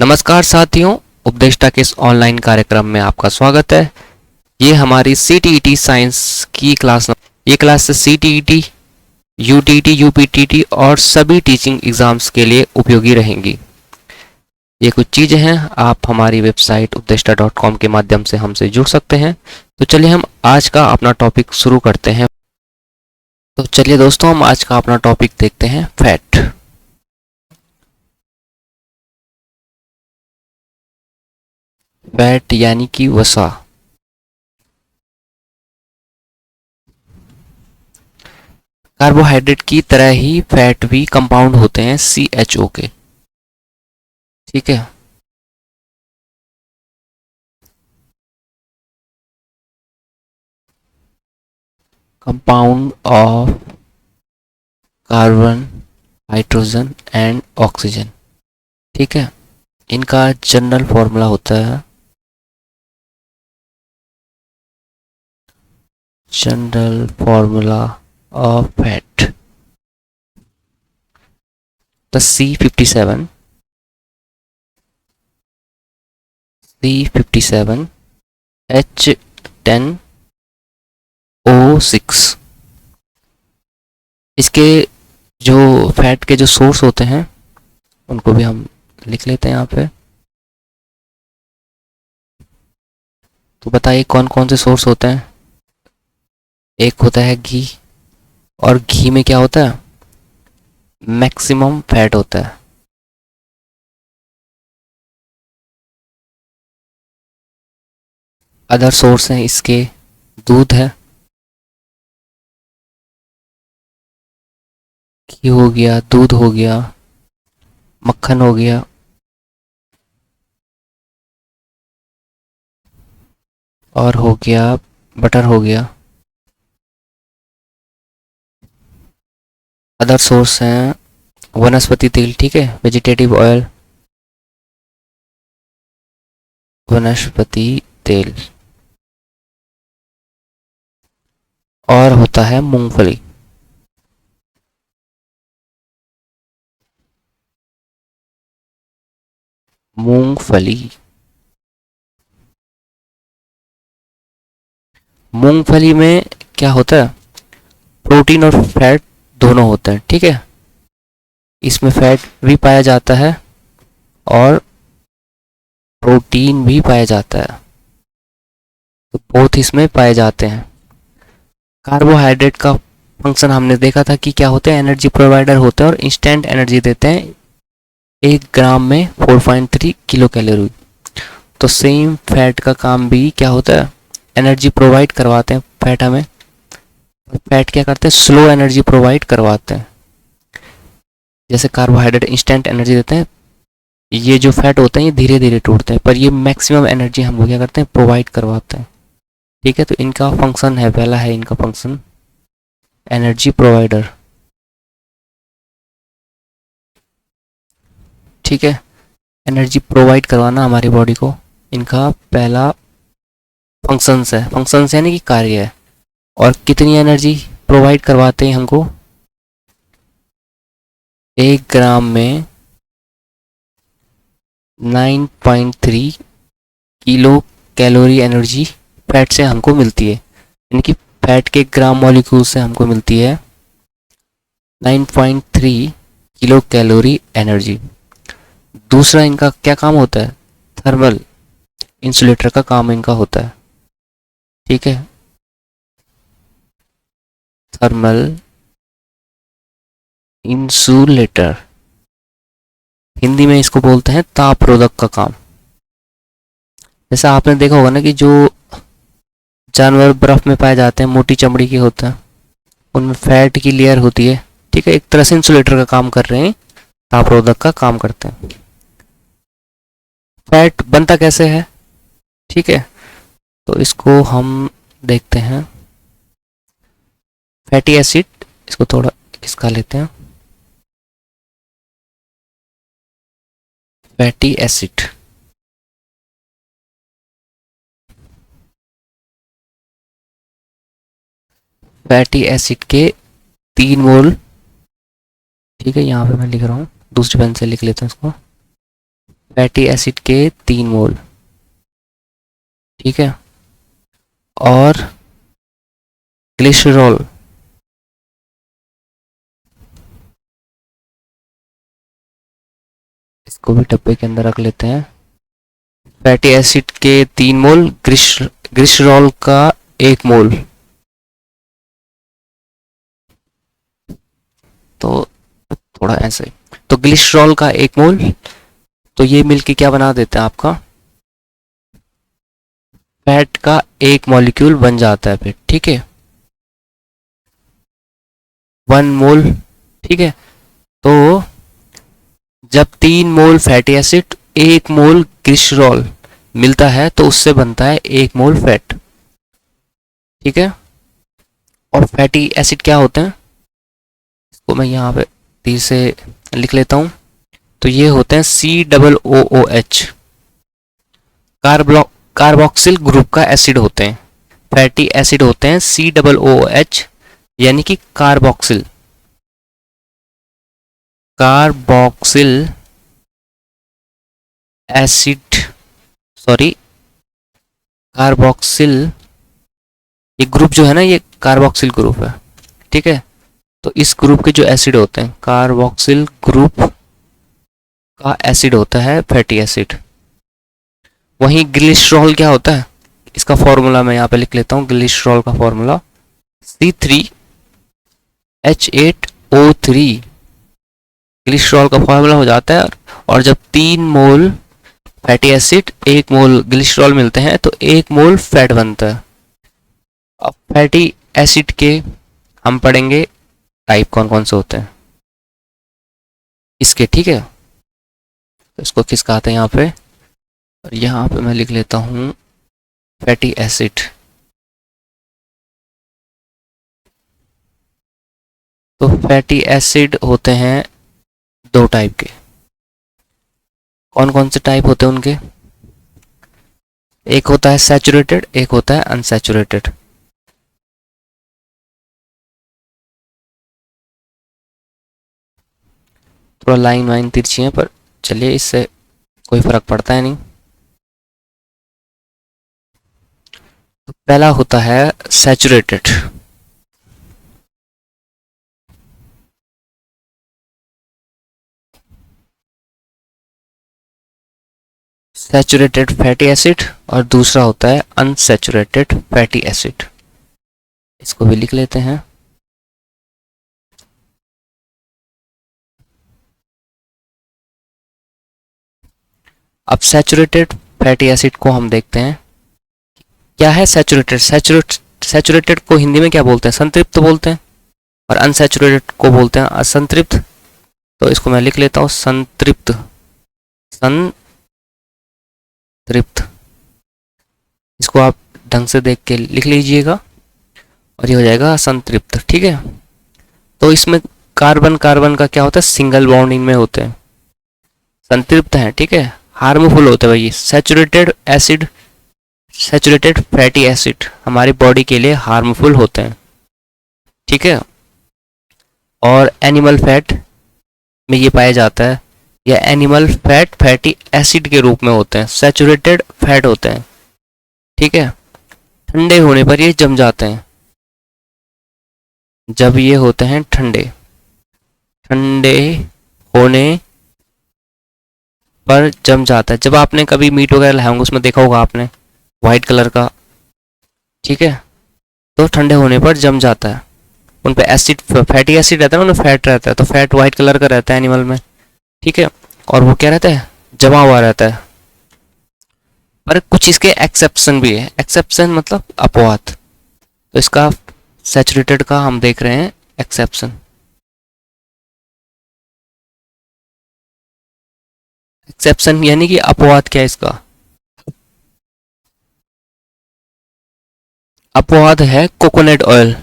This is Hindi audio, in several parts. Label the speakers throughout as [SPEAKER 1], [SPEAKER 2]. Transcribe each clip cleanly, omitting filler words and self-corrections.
[SPEAKER 1] नमस्कार साथियों, उपदेष्टा के इस ऑनलाइन कार्यक्रम में आपका स्वागत है। ये हमारी सीटीईटी साइंस की क्लास। ये क्लास सीटीईटी, यूटीटी, यूपीटीटी और सभी टीचिंग एग्जाम्स के लिए उपयोगी रहेंगी। ये कुछ चीज़ें हैं, आप हमारी वेबसाइट उपदेष्टा.com के माध्यम से हमसे जुड़ सकते हैं। तो चलिए हम आज का अपना टॉपिक शुरू करते हैं। तो चलिए दोस्तों, हम आज का अपना टॉपिक देखते हैं, फैट। फैट यानी कि वसा। कार्बोहाइड्रेट की तरह ही फैट भी कंपाउंड होते हैं CHO के। ठीक है। Compound of carbon, hydrogen and oxygen. ठीक है। इनका जनरल फॉर्मूला होता है, general formula of fat, the C57 H10O6। इसके जो फैट के जो सोर्स होते हैं उनको भी हम लिख लेते हैं यहाँ पे। तो बताइए कौन कौन से सोर्स होते हैं। एक होता है घी, और घी में क्या होता है, मैक्सिमम फैट होता है। अदर सोर्स हैं इसके, दूध है, घी हो गया, दूध हो गया, मक्खन हो गया, और हो गया बटर हो गया। अदर सोर्स हैं वनस्पति तेल, ठीक है, वेजिटेटिव ऑयल, वनस्पति तेल, और होता है मूंगफली। मूंगफली मूंगफली में क्या होता है, प्रोटीन और फैट दोनों होते हैं। ठीक है। इसमें फैट भी पाया जाता है और प्रोटीन भी पाया जाता है, तो बोथ इसमें पाए जाते हैं। कार्बोहाइड्रेट का फंक्शन हमने देखा था कि क्या होते हैं, एनर्जी प्रोवाइडर होते हैं और इंस्टेंट एनर्जी देते हैं। 1 ग्राम में 4.3 किलो कैलोरी। तो सेम फैट का काम भी क्या होता है, एनर्जी प्रोवाइड करवाते हैं फैट हमें। फैट क्या करते हैं, स्लो एनर्जी प्रोवाइड करवाते हैं। जैसे कार्बोहाइड्रेट इंस्टेंट एनर्जी देते हैं, ये जो फैट होते हैं ये धीरे धीरे टूटते हैं, पर ये मैक्सिमम एनर्जी हमको क्या करते हैं, प्रोवाइड करवाते हैं। ठीक है। तो इनका फंक्शन है, पहला है इनका फंक्शन एनर्जी प्रोवाइडर। ठीक है। एनर्जी प्रोवाइड करवाना हमारी बॉडी को इनका पहला फंक्शंस है। फंक्शंस यानी कि कार्य है। और कितनी एनर्जी प्रोवाइड करवाते हैं हमको, 1 ग्राम में 9.3 किलो कैलोरी एनर्जी फैट से हमको मिलती है। यानी कि फैट के ग्राम मॉलिक्यूल से हमको मिलती है 9.3 किलो कैलोरी एनर्जी। दूसरा इनका क्या काम होता है, थर्मल इंसुलेटर का काम इनका होता है। ठीक है। थर्मल इंसुलेटर, हिंदी में इसको बोलते हैं तापरोधक का काम। जैसा आपने देखा होगा ना कि जो जानवर बर्फ में पाए जाते हैं, मोटी चमड़ी के होते हैं, उनमें फैट की लेयर होती है। ठीक है। एक तरह से इंसुलेटर का काम कर रहे हैं, तापरोधक का काम करते हैं। फैट बनता कैसे है, ठीक है, तो इसको हम देखते हैं। फैटी एसिड, इसको थोड़ा खिसका लेते हैं। फैटी एसिड, फैटी एसिड के 3 मोल। ठीक है। यहाँ पे मैं लिख रहा हूँ, दूसरी पेन से लिख लेते हैं इसको। फैटी एसिड के 3 मोल, ठीक है। और ग्लिसरॉल, इसको भी डब्बे के अंदर रख लेते हैं। फैटी एसिड के 3 मोल, ग्लिसरॉल का 1 मोल। तो थोड़ा ऐसे, तो ग्लिसरॉल का 1 मोल, तो ये मिलके क्या बना देता है आपका, फैट का 1 मॉलिक्यूल बन जाता है फिर, ठीक है। 1 मोल, ठीक है। तो जब 3 मोल फैटी एसिड 1 मोल ग्लिसरॉल मिलता है तो उससे बनता है 1 मोल फैट, ठीक है। और फैटी एसिड क्या होते हैं, इसको मैं यहाँ पे धीरे से लिख लेता हूँ। तो ये होते हैं COOH, कार्बोक्सिल ग्रुप का एसिड होते हैं। फैटी एसिड होते हैं COOH, यानी कि कार्बोक्सिल एसिड, सॉरी, कार्बोक्सिल, ये ग्रुप जो है ना, ये कार्बोक्सिल ग्रुप है, ठीक है। तो इस ग्रुप के जो एसिड होते हैं, कार्बोक्सिल ग्रुप का एसिड होता है फैटी एसिड। वहीं ग्लिसरॉल क्या होता है, इसका फॉर्मूला मैं यहाँ पे लिख लेता हूँ। ग्लिसरॉल का फॉर्मूला C3H8O3, ग्लिसरॉल का फॉर्मूला हो जाता है। और जब 3 मोल फैटी एसिड 1 मोल ग्लिसरॉल मिलते हैं तो 1 मोल फैट बनता है। अब फैटी एसिड के हम पढ़ेंगे टाइप कौन कौन से होते हैं इसके, ठीक है। तो इसको किस कहते हैं यहाँ पे, और यहाँ पे मैं लिख लेता हूँ फैटी एसिड। तो फैटी एसिड होते हैं 2 टाइप के। कौन कौन से टाइप होते हैं उनके, एक होता है सैचुरेटेड, एक होता है अनसैचुरेटेड। थोड़ा लाइन वाइन तिरछी है, पर चलिए इससे कोई फर्क पड़ता है नहीं। तो पहला होता है सैचुरेटेड। सैचुरेटेड फैटी एसिड, और दूसरा होता है अनसैचुरेटेड फैटी एसिड। इसको भी लिख लेते हैं। अब सैचुरेटेड फैटी एसिड को हम देखते हैं क्या है। सैचुरेटेड को हिंदी में क्या बोलते हैं, संतृप्त बोलते हैं। और अनसैचुरेटेड को बोलते हैं असंतृप्त। तो इसको मैं लिख लेता हूँ संतृप्त, संतृप्त। इसको आप ढंग से देख के लिख लीजिएगा और ये हो जाएगा असंतृप्त, ठीक है। तो इसमें कार्बन कार्बन का क्या होता है, सिंगल बॉन्ड इनमें होते हैं, संतृप्त है, ठीक है। हार्मफुल होते हैं भाई। Saturated acid, saturated fatty acid हमारी बॉडी के लिए हार्मफुल होते हैं, ठीक है। और एनिमल फैट में ये पाया जाता है, या एनिमल फैट फैटी एसिड के रूप में होते हैं, सैचुरेटेड फैट होते हैं, ठीक है। ठंडे होने पर ये जम जाते हैं। जब ये होते हैं ठंडे, ठंडे होने पर जम जाता है। जब आपने कभी मीट वगैरह लाया होंगे उसमें देखा होगा आपने वाइट कलर का, ठीक है। तो ठंडे होने पर जम जाता है। उन पे एसिड, फैटी एसिड रहता है ना, उनमें फैट रहता है, तो फैट वाइट कलर का रहता है एनिमल में, ठीक है। और वो क्या रहता है, जमा हुआ रहता है। पर कुछ इसके एक्सेप्शन भी है। एक्सेप्शन मतलब अपवाद। तो इसका सैचुरेटेड का हम देख रहे हैं एक्सेप्शन। एक्सेप्शन यानी कि अपवाद क्या है इसका, अपवाद है कोकोनट ऑयल।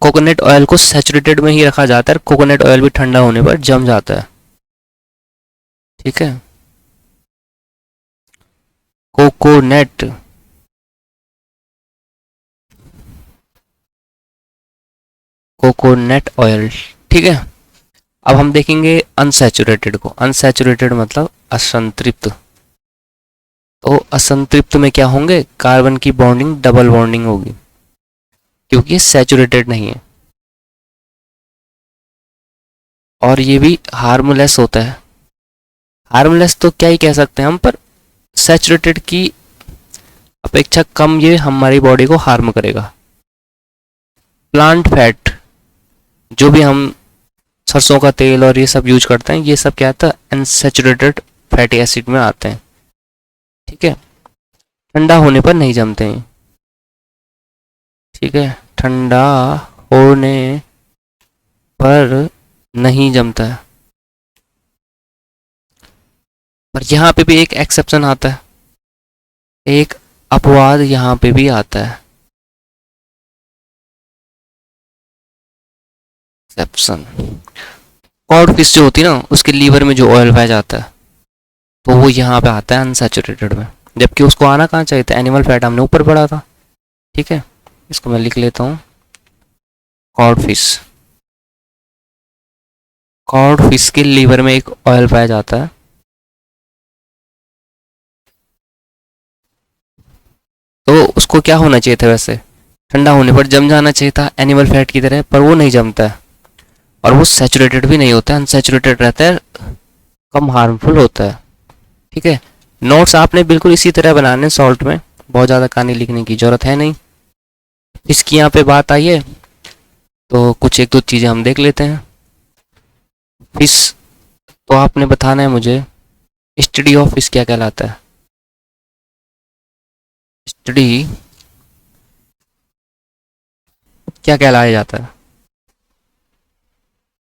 [SPEAKER 1] कोकोनट ऑयल को सैचुरेटेड में ही रखा जाता है। कोकोनट ऑयल भी ठंडा होने पर जम जाता है, ठीक है। कोकोनट, ऑयल, ठीक है। अब हम देखेंगे अनसैचुरेटेड को। अनसैचुरेटेड मतलब असंतृप्त। तो असंतृप्त में क्या होंगे, कार्बन की बॉन्डिंग डबल बॉन्डिंग होगी क्योंकि सैचुरेटेड नहीं है, और ये भी हार्मलेस होता है। हार्मलेस तो क्या ही कह सकते हैं हम, पर सैचुरेटेड की अपेक्षा कम ये हमारी बॉडी को हार्म करेगा। प्लांट फैट, जो भी हम सरसों का तेल और ये सब यूज करते हैं, ये सब क्या आता है, अनसैचुरेटेड फैटी एसिड में आते हैं। ठीक है, ठंडा होने पर नहीं जमते हैं। ठीक है, ठंडा होने पर नहीं जमता है। पर यहाँ पे भी एक एक्सेप्शन आता है, एक अपवाद यहाँ पे भी आता है, एक्सेप्शन। कॉड फिश जो होती है ना, उसके लीवर में जो ऑयल पाया जाता है, तो वो यहाँ पे आता है अनसैचुरेटेड में, जबकि उसको आना कहाँ चाहिए था, एनिमल फैट हमने ऊपर पढ़ा था। ठीक है, इसको मैं लिख लेता हूँ, कॉड फिश। कॉड फिश के लीवर में एक ऑयल पाया जाता है, तो उसको क्या होना चाहिए था, वैसे ठंडा होने पर जम जाना चाहिए था एनिमल फैट की तरह, पर वो नहीं जमता है और वो सैचुरेटेड भी नहीं होता है, अनसैचुरेटेड रहता है, कम हार्मफुल होता है। ठीक है, नोट्स आपने बिल्कुल इसी तरह बनाने, सॉल्ट में बहुत ज़्यादा कहानी लिखने की ज़रूरत है नहीं। इसकी यहाँ पे बात आई है तो कुछ एक दो चीज़ें हम देख लेते हैं। फिश, तो आपने बताना है मुझे स्टडी ऑफ फिश क्या कहलाता है। स्टडी क्या कहलाया जाता है,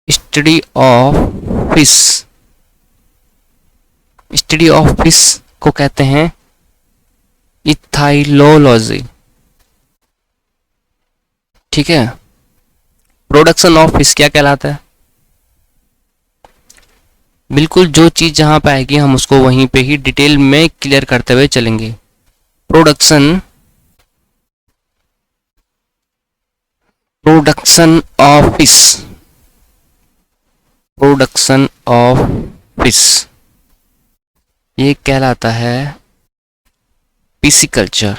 [SPEAKER 1] study of fish. Study of fish को कहते हैं इथाइलोलॉजी। ठीक है, प्रोडक्शन ऑफ फिश क्या कहलाता है, बिल्कुल जो चीज जहां पे आएगी हम उसको वहीं पे ही डिटेल में क्लियर करते हुए चलेंगे। Production, production of fish, production of fish ये कहलाता है पिसिकल्चर।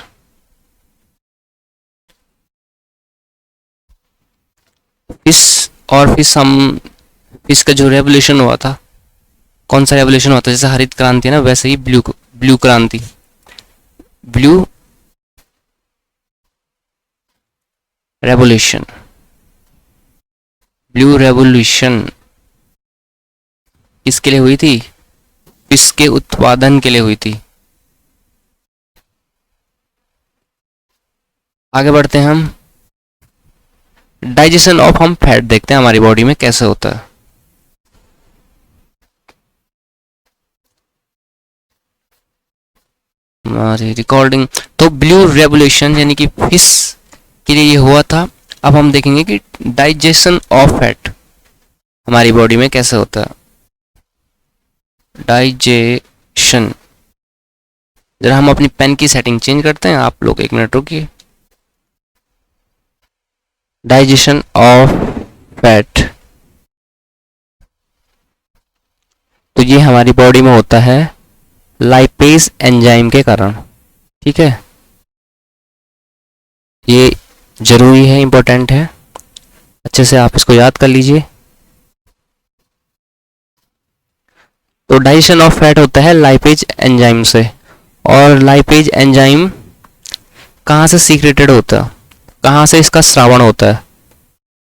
[SPEAKER 1] फिश और फिश का जो रेवोल्यूशन हुआ था, कौन सा रेवोल्यूशन हुआ था, जैसे हरित क्रांति है ना, वैसे ही ब्लू क्रांति, ब्लू रेवोल्यूशन, ब्लू रेवोल्यूशन किसके लिए हुई थी, फिश के उत्पादन के लिए हुई थी। आगे बढ़ते हैं हम, डाइजेशन ऑफ हम फैट देखते हैं हमारी बॉडी में कैसे होता है। हमारी रिकॉर्डिंग, तो ब्लू रेवोल्यूशन यानी कि फिश के लिए ये हुआ था। अब हम देखेंगे कि डाइजेशन ऑफ फैट हमारी बॉडी में कैसे होता है। डाइजेशन, जरा हम अपनी पेन की सेटिंग चेंज करते हैं, आप लोग एक मिनट रुकिए। डाइजेशन ऑफ फैट, तो ये हमारी बॉडी में होता है लाइपेज एंजाइम के कारण। ठीक है, ये जरूरी है, इंपॉर्टेंट है, अच्छे से आप इसको याद कर लीजिए। तो डाइजेशन ऑफ फैट होता है लाइपेज एंजाइम से, और लाइपेज एंजाइम कहाँ से सीक्रेटेड होता है, कहाँ से इसका स्रावण होता है,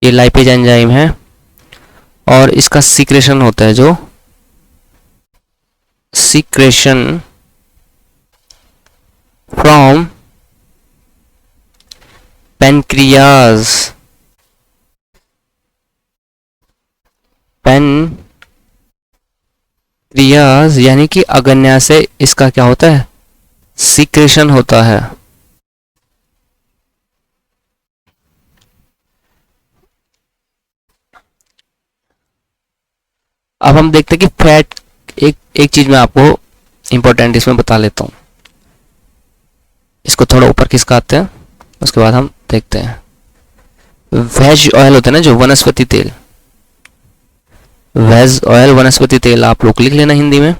[SPEAKER 1] ये लाइपेज एंजाइम है, और इसका सीक्रेशन होता है, जो सीक्रेशन फ्रॉम पेनक्रियाज, पेनक्रियाज यानी कि अग्न्या से इसका क्या होता है, सीक्रेशन होता है। अब हम देखते हैं कि फैट, एक चीज मैं आपको इंपॉर्टेंट इसमें बता लेता हूँ, इसको थोड़ा ऊपर खिसकाते हैं, उसके बाद हम देखते हैं। वेज ऑयल होता है ना, जो वनस्पति तेल, वेज ऑयल वनस्पति तेल आप लोग लिख लेना हिंदी में,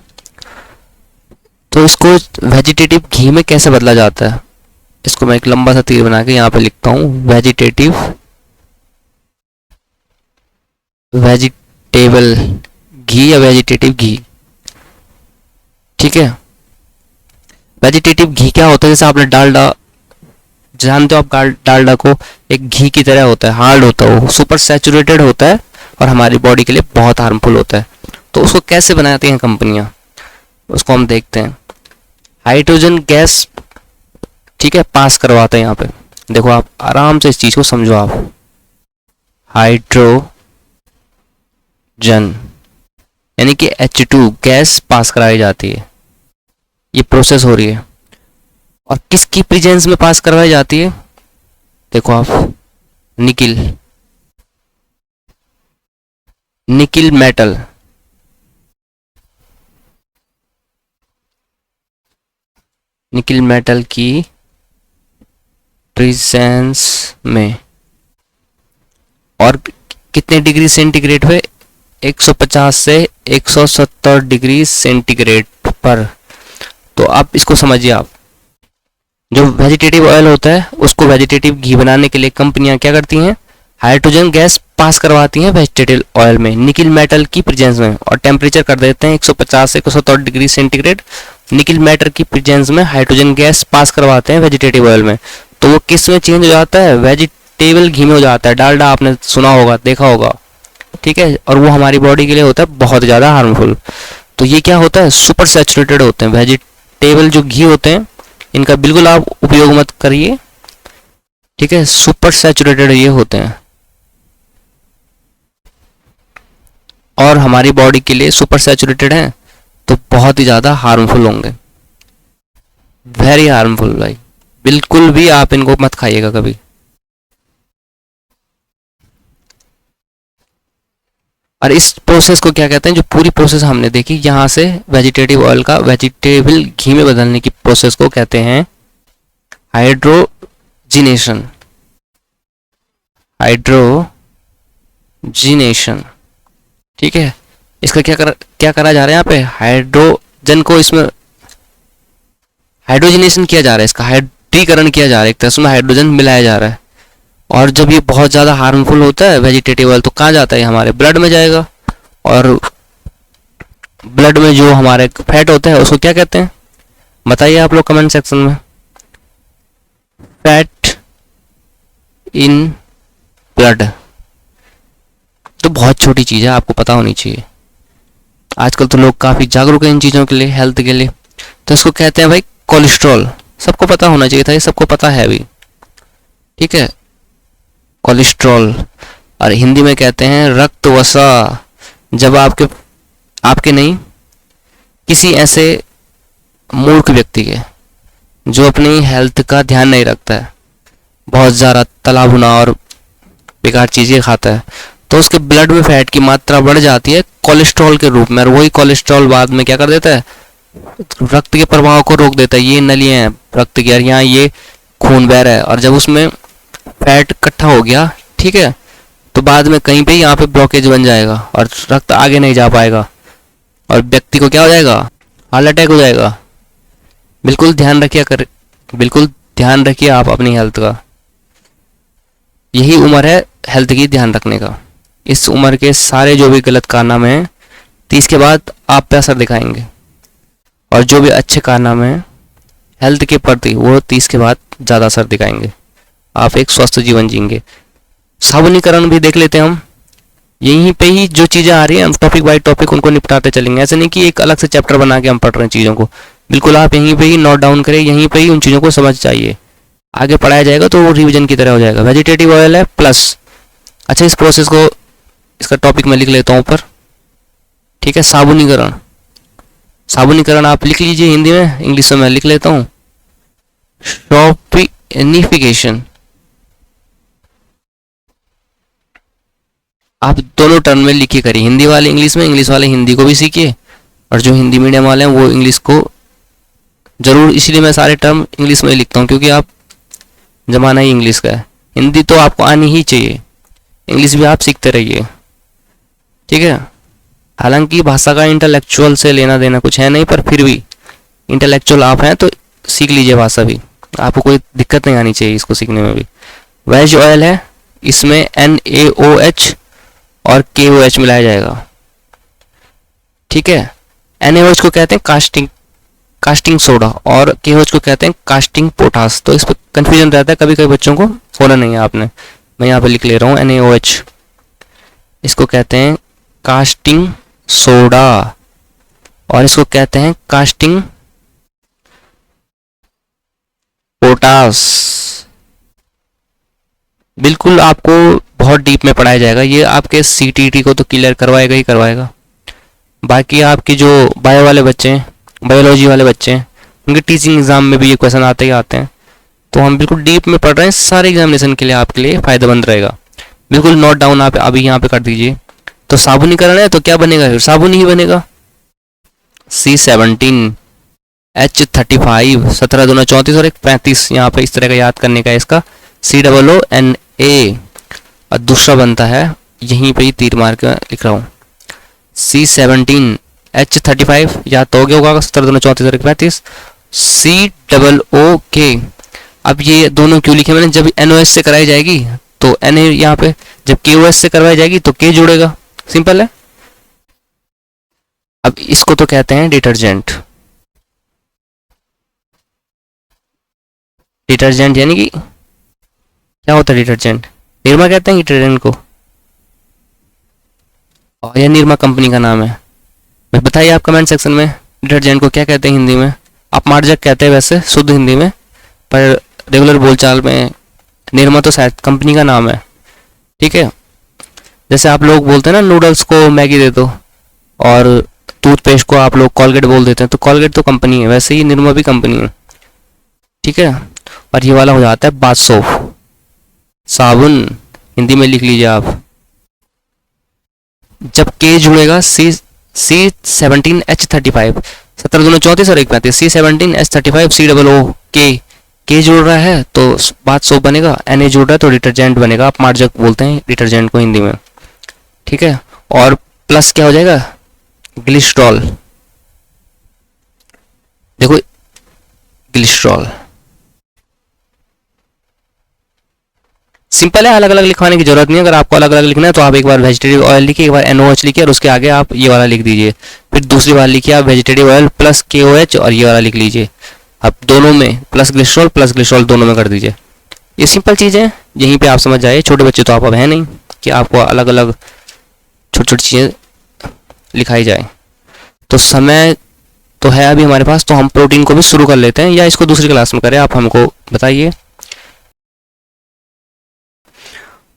[SPEAKER 1] तो इसको वेजिटेटिव घी में कैसे बदला जाता है, इसको मैं एक लंबा सा तीर बना के यहाँ पे लिखता हूँ, वेजिटेबल घी या वेजिटेटिव घी। ठीक है, वेजिटेटिव घी क्या होता है, जैसे आपने डालडा जानते हो, आप डालडा को एक घी की तरह होता है, हार्ड होता है, वो सुपर सैचुरेटेड होता है और हमारी बॉडी के लिए बहुत हार्मफुल होता है। तो उसको कैसे बनाती हैं कंपनियां, उसको हम देखते हैं। हाइड्रोजन गैस, ठीक है, पास करवाते हैं यहाँ पे। देखो आप आराम से इस चीज को समझो आप, हाइड्रोजन यानी कि H2 गैस पास कराई जाती है, ये प्रोसेस हो रही है। और किसकी प्रेजेंस में पास करवाई जाती है, देखो आप, निकिल मेटल, निकिल मेटल की प्रेजेंस में। और कितने डिग्री सेंटीग्रेड पे, 150 से 170 डिग्री सेंटीग्रेड पर। तो आप इसको समझिए, आप जो वेजिटेटिव ऑयल होता है उसको वेजिटेटिव घी बनाने के लिए कंपनियां क्या करती हैं, हाइड्रोजन गैस पास करवाती हैं वेजिटेटिव ऑयल में निकिल मेटल की प्रेजेंस में, और टेम्परेचर कर देते हैं 150 से 170 डिग्री सेंटीग्रेड। निकिल मेटल की प्रेजेंस में हाइड्रोजन गैस पास करवाते हैं वेजिटेटिव ऑयल में, तो वो किस में चेंज हो जाता है, वेजिटेबल घी में हो जाता है। डालडा आपने सुना होगा, देखा होगा, ठीक है, और वो हमारी बॉडी के लिए होता है बहुत ज़्यादा हार्मफुल। तो ये क्या होता है, सुपर सैचुरेटेड होते हैं। वेजिटेबल जो घी होते हैं इनका बिल्कुल आप उपयोग मत करिए, ठीक है, सुपर सैचुरेटेड ये होते हैं और हमारी बॉडी के लिए सुपर सैचुरेटेड हैं तो बहुत ही ज़्यादा हार्मफुल होंगे, वेरी हार्मफुल भाई। बिल्कुल भी आप इनको मत खाइएगा कभी। और इस प्रोसेस को क्या कहते हैं, जो पूरी प्रोसेस हमने देखी यहाँ से वेजिटेटिव ऑयल का वेजिटेबल घी में बदलने की प्रोसेस को कहते हैं हाइड्रोजिनेशन। ठीक है, इसका क्या करा जा रहा है यहाँ पे, हाइड्रोजन को इसमें हाइड्रोजिनेशन किया जा रहा है, इसका हाइड्रीकरण किया जा रहा है, एक तरह से हाइड्रोजन मिलाया जा रहा है। और जब ये बहुत ज़्यादा हार्मफुल होता है वेजिटेटिव ऑयल, तो कहाँ जाता है, हमारे ब्लड में जाएगा। और ब्लड में जो हमारे फैट होता है उसको क्या कहते हैं, बताइए आप लोग कमेंट सेक्शन में। फैट इन ब्लड, तो बहुत छोटी चीज़ है, आपको पता होनी चाहिए। आजकल तो लोग काफ़ी जागरूक हैं इन चीज़ों के लिए, हेल्थ के लिए। तो इसको कहते हैं भाई कोलेस्ट्रॉल, सबको पता होना चाहिए था, ये सबको पता है भी, ठीक है, कोलेस्ट्रॉल। और हिंदी में कहते हैं रक्त वसा। जब आपके नहीं, किसी ऐसे मूर्ख व्यक्ति के जो अपनी हेल्थ का ध्यान नहीं रखता है, बहुत ज़्यादा तला भुना और बेकार चीज़ें खाता है, तो उसके ब्लड में फैट की मात्रा बढ़ जाती है कोलेस्ट्रॉल के रूप में। और वही कोलेस्ट्रॉल बाद में क्या कर देता है, रक्त के प्रवाह को रोक देता है। ये नलियाँ हैं रक्त की, और यहाँ ये खून बह रहा है, और जब उसमें फैट इकट्ठा हो गया, ठीक है, तो बाद में कहीं पे यहाँ पे ब्लॉकेज बन जाएगा और रक्त आगे नहीं जा पाएगा और व्यक्ति को क्या हो जाएगा, हार्ट अटैक हो जाएगा। बिल्कुल ध्यान रखिए आप अपनी हेल्थ का। यही उम्र है हेल्थ की ध्यान रखने का। इस उम्र के सारे जो भी गलत कारनामे हैं 30 के बाद आप पे असर दिखाएंगे, और जो भी अच्छे कारनामे हैं हेल्थ के प्रति वो 30 के बाद ज़्यादा असर दिखाएंगे। आप एक स्वस्थ जीवन जिएंगे। साबुनीकरण भी देख लेते हैं हम, यहीं पे ही जो चीज़ें आ रही हैं हम टॉपिक बाय टॉपिक उनको निपटाते चलेंगे। ऐसे नहीं कि एक अलग से चैप्टर बना के हम पढ़ रहे हैं चीज़ों को, बिल्कुल आप यहीं पे ही नोट डाउन करें, यहीं पे ही उन चीज़ों को समझ चाहिए। आगे पढ़ाया जाएगा तो वो रिवीजन की तरह हो जाएगा। वेजिटेटिव ऑयल है प्लस, अच्छा इस प्रोसेस को, इसका टॉपिक मैं लिख लेता हूँ ऊपर, ठीक है, साबुनीकरण आप लिख लीजिए हिंदी में, इंग्लिश में मैं लिख लेता हूँ शॉपिनिफिकेशन। आप दोनों टर्म में लिखिए करिए, हिंदी वाले इंग्लिश में, इंग्लिश वाले हिंदी को भी सीखिए, और जो हिंदी मीडियम वाले हैं वो इंग्लिश को जरूर, इसलिए मैं सारे टर्म इंग्लिश में ही लिखता हूँ क्योंकि आप जमाना ही इंग्लिश का है। हिंदी तो आपको आनी ही चाहिए, इंग्लिश भी आप सीखते रहिए, ठीक है। हालांकि भाषा का इंटेलेक्चुअल से लेना देना कुछ है नहीं, पर फिर भी इंटेलेक्चुअल आप हैं तो सीख लीजिए भाषा भी, आपको कोई दिक्कत नहीं आनी चाहिए इसको सीखने में भी। वेज ऑयल है, इसमें NaOH और KOH मिलाया जाएगा, ठीक है। NaOH को कहते हैं कास्टिंग सोडा और KOH को कहते हैं कास्टिंग पोटास। तो इस पर कंफ्यूजन रहता है कभी कभी बच्चों को, खोला नहीं है आपने, मैं यहाँ पे लिख ले रहा हूँ NaOH, इसको कहते हैं कास्टिंग सोडा और इसको कहते हैं कास्टिंग पोटास। बिल्कुल आपको बहुत डीप में पढ़ाया जाएगा, ये आपके CTET को तो क्लियर करवाएगा ही करवाएगा। बाकी आपके जो बायो वाले बच्चे हैं, बायोलॉजी वाले बच्चे हैं, उनके टीचिंग एग्जाम में भी ये क्वेश्चन आते ही आते हैं। तो हम बिल्कुल डीप में पढ़ रहे हैं, सारे एग्जामिनेशन के लिए आपके लिए फायदेमंद रहेगा। बिल्कुल नोट डाउन आप अभी यहाँ पे कर दीजिए। तो साबुनीकरण है तो क्या बनेगा, फिर साबुन ही बनेगा। C17H35, 17 दूना 34 और एक 35, यहाँ पे इस तरह का याद करने का है इसका, COONA। और दूसरा बनता है, यहीं पे ही तीर मार के लिख रहा हूँ, C17H35, याद तो हो गया होगा, 17 दूना 34 और एक 35, COOK। अब ये दोनों क्यों लिखे मैंने, जब NOS से कराई जाएगी तो Na यहाँ पे, जब KOS से करवाई जाएगी तो K जुड़ेगा, सिंपल है। अब इसको तो कहते हैं डिटर्जेंट। डिटर्जेंट यानी कि क्या होता है डिटर्जेंट, निरमा कहते हैं डिटर्जेंट को, और यह निरमा कंपनी का नाम है। मैं बताइए आप कमेंट सेक्शन में डिटर्जेंट को क्या कहते हैं हिंदी में। आप मार्जक कहते हैं वैसे शुद्ध हिंदी में, पर रेगुलर बोलचाल में निरमा तो शायद कंपनी का नाम है, ठीक है। जैसे आप लोग बोलते हैं ना नूडल्स को मैगी दे दो, और टूथपेस्ट को आप लोग कॉलगेट बोल देते हैं, तो कॉलगेट तो कंपनी है, वैसे ही निरमा भी कंपनी है, ठीक है। और ये वाला हो जाता है बाथ सोप, साबुन हिंदी में लिख लीजिए आप। जब K जुड़ेगा C17H35, 17 दूना 34 और एक 35, C17H35 COOK, K जुड़ रहा है तो बाथ सोप बनेगा, Na जुड़ रहा है तो डिटर्जेंट बनेगा, आप मार्जक बोलते हैं डिटर्जेंट को हिंदी में, ठीक है। और प्लस क्या हो जाएगा, ग्लिसरॉल, देखो ग्लिसरॉल, सिंपल है, अलग अलग लिखवाने की जरूरत नहीं है। अगर आपको अलग अलग लिखना है तो आप एक बार वेजिटेटिव ऑयल लिखिए, एक बार NOH लिखिए और उसके आगे आप ये वाला लिख दीजिए, फिर दूसरी बार लिखिए आप वेजिटेटिव ऑयल प्लस KOH और ये वाला लिख लीजिए। अब दोनों में प्लस ग्लिसरॉल दोनों में कर दीजिए। ये सिंपल चीज़ है, यहीं पे आप समझ जाइए। छोटे बच्चे तो आप अब हैं नहीं कि आपको अलग अलग छोटी छोटी चीज़ें लिखाई जाए। तो समय तो है अभी हमारे पास, तो हम प्रोटीन को भी शुरू कर लेते हैं, या इसको दूसरी क्लास में करें, आप हमको बताइए।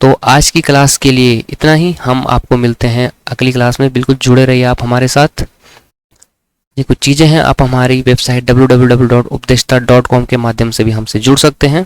[SPEAKER 1] तो आज की क्लास के लिए इतना ही, हम आपको मिलते हैं अगली क्लास में। बिल्कुल जुड़े रहिए आप हमारे साथ। ये कुछ चीज़ें हैं, आप हमारी वेबसाइट www.updeshta.com के माध्यम से भी हमसे जुड़ सकते हैं।